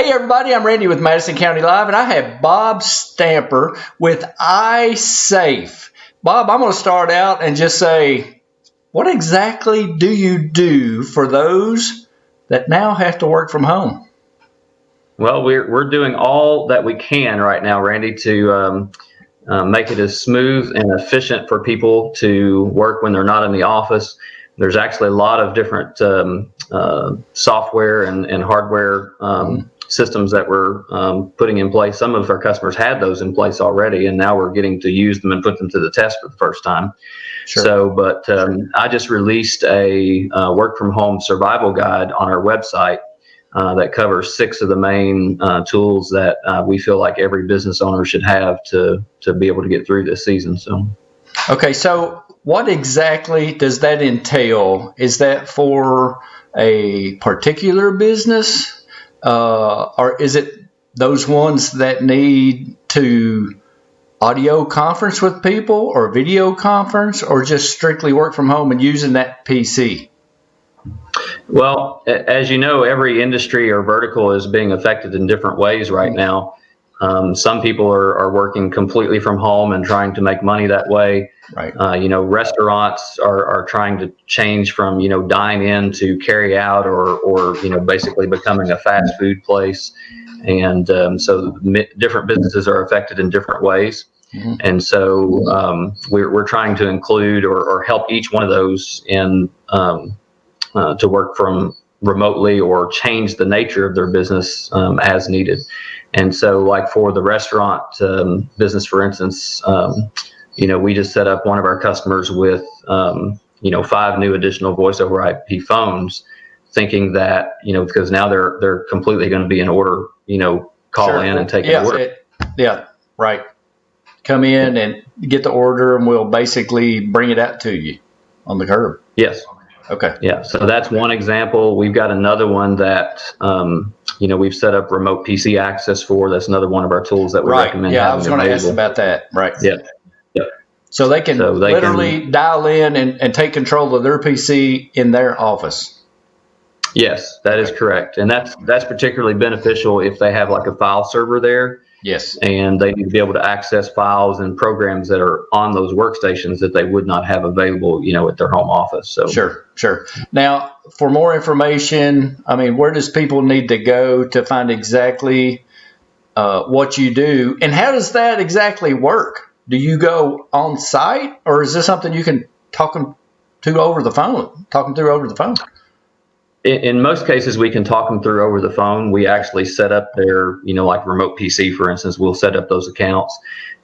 Hey everybody, I'm Randy with Madison County Live, and I have Bob Stamper with ISAFE. Bob, I'm going to start out and just say, what exactly do you do for those that now have to work from home? Well, we're doing all that we can right now, Randy, to make it as smooth and efficient for people to work when they're not in the office. There's actually a lot of different software and hardware systems that we're putting in place. Some of our customers had those in place already, and now we're getting to use them and put them to the test for the first time. Sure. So, but I just released a work from home survival guide on our website that covers 6 of the main tools that we feel like every business owner should have to be able to get through this season. So, okay, so what exactly does that entail? Is that for a particular business? Or is it those ones that need to audio conference with people or video conference or just strictly work from home and using that PC? Well, as you know, every industry or vertical is being affected in different ways right now. Some people are working completely from home and trying to make money that way. Right. Restaurants are trying to change from, dine in to carry out or basically becoming a fast food place. And so different businesses are affected in different ways. Mm-hmm. And so we're trying to include or help each one of those in to work from remotely or change the nature of their business as needed. And so like for the restaurant business, for instance, we just set up one of our customers with, 5 new additional voice over IP phones, thinking that, because now they're completely going to be in order, call Sure. in and take an order. Right. Come in and get the order and we'll basically bring it out to you on the curb. Yes. Okay. Yeah. So that's one example. We've got another one that, we've set up remote PC access for. That's another one of our tools that we recommend. Yeah, I was going to ask about that. Right. Yeah. Yeah. So they can literally dial in and take control of their PC in their office. Yes, that is correct. And that's particularly beneficial if they have like a file server there. Yes. And they need to be able to access files and programs that are on those workstations that they would not have available, at their home office. So Sure. Now, for more information, where does people need to go to find exactly what you do? And how does that exactly work? Do you go on site or is this something you can talk them through over the phone? In most cases, we can talk them through over the phone. We actually set up their, like remote PC, for instance, we'll set up those accounts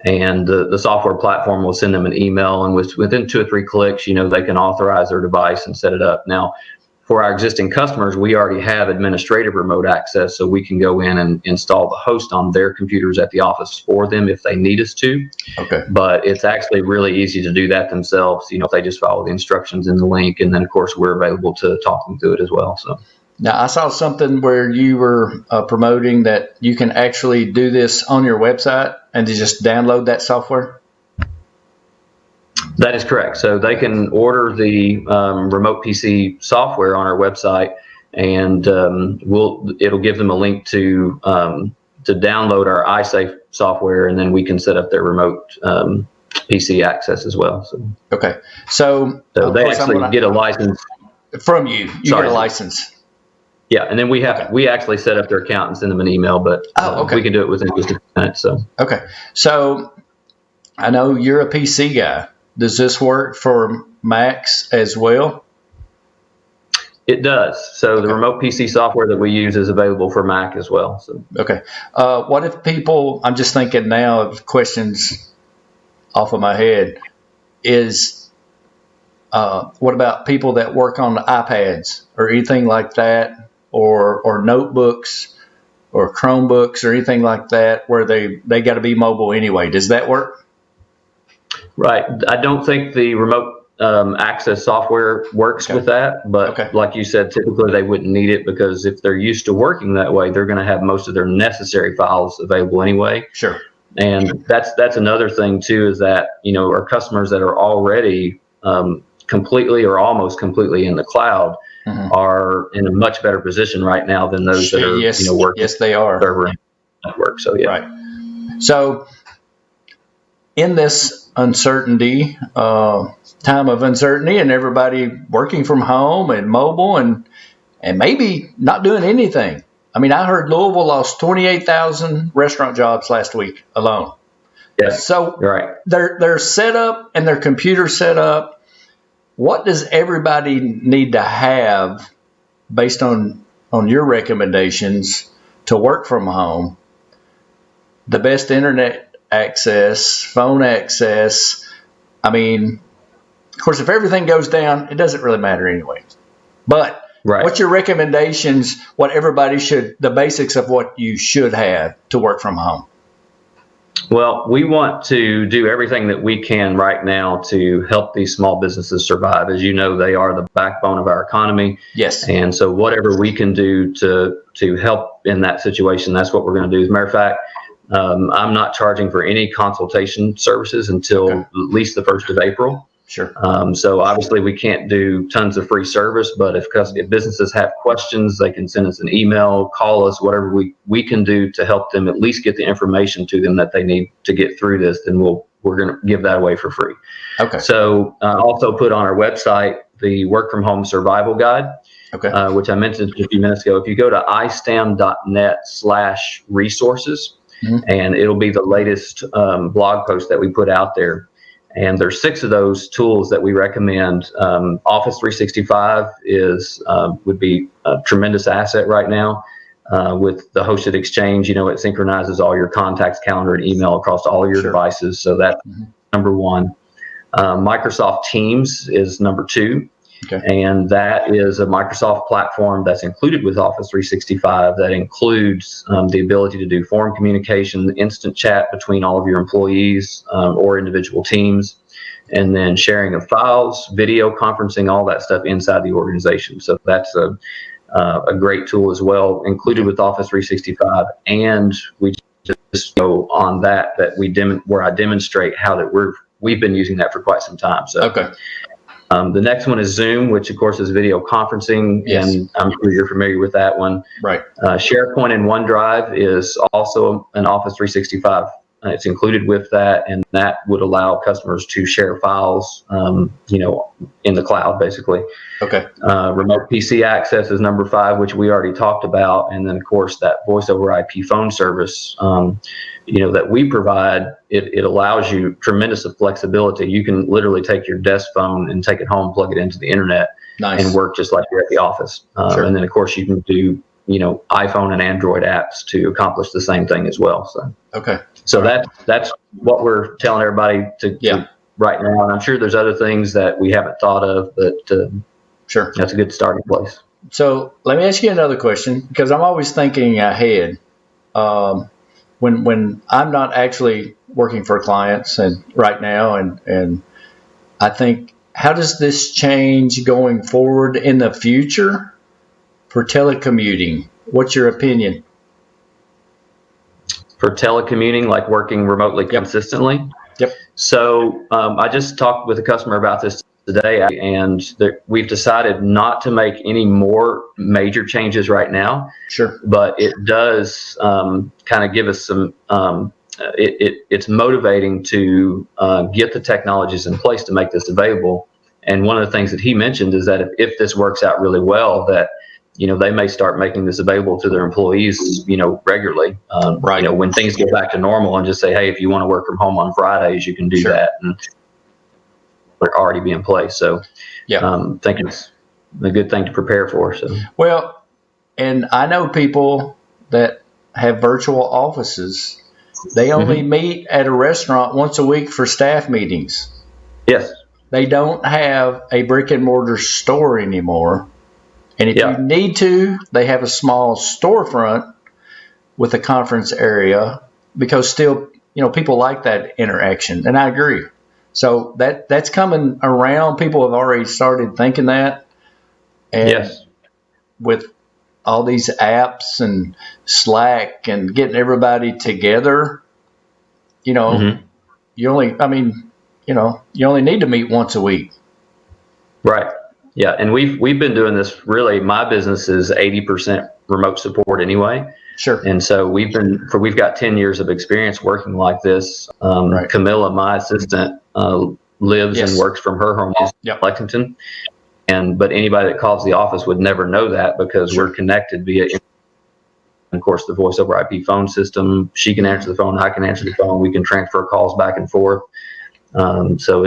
and the software platform will send them an email. And within 2 or 3 clicks, they can authorize their device and set it up. Now, for our existing customers, we already have administrative remote access, so we can go in and install the host on their computers at the office for them if they need us to. Okay. But it's actually really easy to do that themselves, if they just follow the instructions in the link. And then, of course, we're available to talk them through it as well. So now I saw something where you were promoting that you can actually do this on your website and to just download that software. That is correct. So they can order the remote PC software on our website, and it'll give them a link to download our iSafe software, and then we can set up their remote PC access as well. So okay. So they actually get a license from you. You get a license. Yeah, and then we actually set up their account and send them an email, but we can do it within just a few minutes. So okay. So I know you're a PC guy. Does this work for Macs as well? It does. So the remote PC software that we use is available for Mac as well. So okay. What if people? I'm just thinking now of questions off of my head. What about people that work on the iPads or anything like that, or notebooks or Chromebooks or anything like that, where they got to be mobile anyway? Does that work? Right. I don't think the remote access software works with that, but like you said, typically they wouldn't need it because if they're used to working that way, they're going to have most of their necessary files available anyway. Sure. And that's another thing too, is that, our customers that are already completely or almost completely in the cloud, are in a much better position right now than those that are, Yes, working yes, they are. server network. So yeah. Right. So in this uncertainty, time of uncertainty, and everybody working from home and mobile, and maybe not doing anything. I mean, I heard Louisville lost 28,000 restaurant jobs last week alone. Yes. So Right. their setup and their computer setup. What does everybody need to have based on your recommendations to work from home? The best internet access, phone access. I mean, of course, if everything goes down, it doesn't really matter anyway. But Right. what's your recommendations? What everybody should, the basics of what you should have to work from home? Well, we want to do everything that we can right now to help these small businesses survive. As you know, they are the backbone of our economy. Yes. And so whatever we can do to help in that situation, that's what we're going to do. As a matter of fact, I'm not charging for any consultation services until at least the 1st of April. Sure. So obviously we can't do tons of free service, but if businesses have questions, they can send us an email, call us, whatever we can do to help them at least get the information to them that they need to get through this, then we're going to give that away for free. Okay. So also put on our website the Work From Home Survival Guide, which I mentioned a few minutes ago. If you go to istam.net/resources, and it'll be the latest blog post that we put out there. And there's 6 of those tools that we recommend. Office 365 would be a tremendous asset right now with the hosted exchange. It synchronizes all your contacts, calendar, and email across all your devices. So that's number 1. Microsoft Teams is number 2. And that is a Microsoft platform that's included with Office 365 that includes the ability to do forum communication, instant chat between all of your employees or individual teams, and then sharing of files, video conferencing, all that stuff inside the organization. So that's a great tool as well, included with Office 365. And we just go on that where I demonstrate how that we've been using that for quite some time. So the next one is Zoom, which of course is video conferencing, and I'm sure you're familiar with that one. Right. SharePoint and OneDrive is also an Office 365. It's included with that, and that would allow customers to share files, in the cloud, basically. Remote PC access is number 5, which we already talked about, and then of course that voice over IP phone service. That we provide, it allows you tremendous flexibility. You can literally take your desk phone and take it home, plug it into the internet, and work just like you're at the office. And then, of course, you can do, iPhone and Android apps to accomplish the same thing as well. So that's what we're telling everybody to right now. And I'm sure there's other things that we haven't thought of, but that's a good starting place. So let me ask you another question, because I'm always thinking ahead. When I'm not actually working for clients and right now, and I think, how does this change going forward in the future for telecommuting? What's your opinion? For telecommuting, like working remotely consistently? Yep. So I just talked with a customer about this today, and we've decided not to make any more major changes right now. Sure. But it does kind of give us some, it's motivating to get the technologies in place to make this available. And one of the things that he mentioned is that if this works out really well, that they may start making this available to their employees, regularly. When things get back to normal, and just say, hey, if you want to work from home on Fridays, you can do that. And they're already be in place. So I think it's a good thing to prepare for. So well, and I know people that have virtual offices. They only meet at a restaurant once a week for staff meetings. Yes. They don't have a brick and mortar store anymore. And if you need to, they have a small storefront with a conference area, because still, people like that interaction. And I agree. So that's coming around. People have already started thinking that. And with all these apps and Slack and getting everybody together, you only need to meet once a week. Right. Yeah, and we've been doing this. Really, my business is 80% remote support anyway. Sure. And so we've got 10 years of experience working like this. Right. Camilla, my assistant, lives Yes. and works from her home in Yep. Lexington. But anybody that calls the office would never know that because Sure. we're connected via, of course, the voice over IP phone system. She can answer the phone. I can answer the phone. We can transfer calls back and forth. So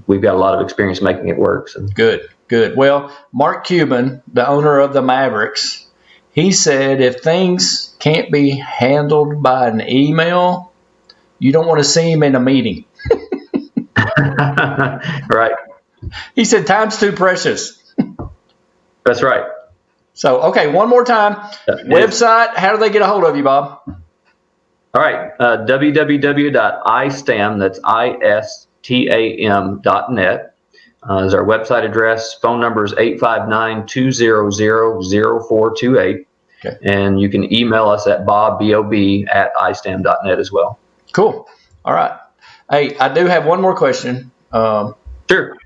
we've got a lot of experience making it work. So. Good. Well, Mark Cuban, the owner of the Mavericks, he said if things can't be handled by an email, you don't want to see him in a meeting. Right. He said time's too precious. That's right. So, okay, one more time. Website, how do they get a hold of you, Bob? All right. www.istam, that's ISTAM.net is our website address. Phone number is 859-200-0428. Okay. And you can email us at bob@istam.net as well. Cool. All right. Hey, I do have one more question. Sure.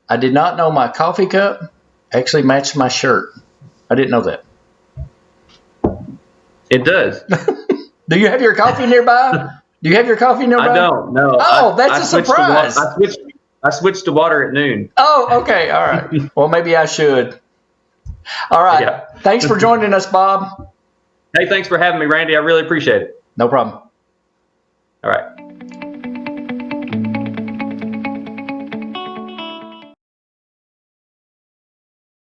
I did not know my coffee cup actually matched my shirt. I didn't know that. It does. Do you have your coffee nearby? I don't. No. Oh, that's a surprise. I switched to water at noon. Oh, okay. All right. Well, maybe I should. All right. Yeah. Thanks for joining us, Bob. Hey, thanks for having me, Randy. I really appreciate it. No problem. All right.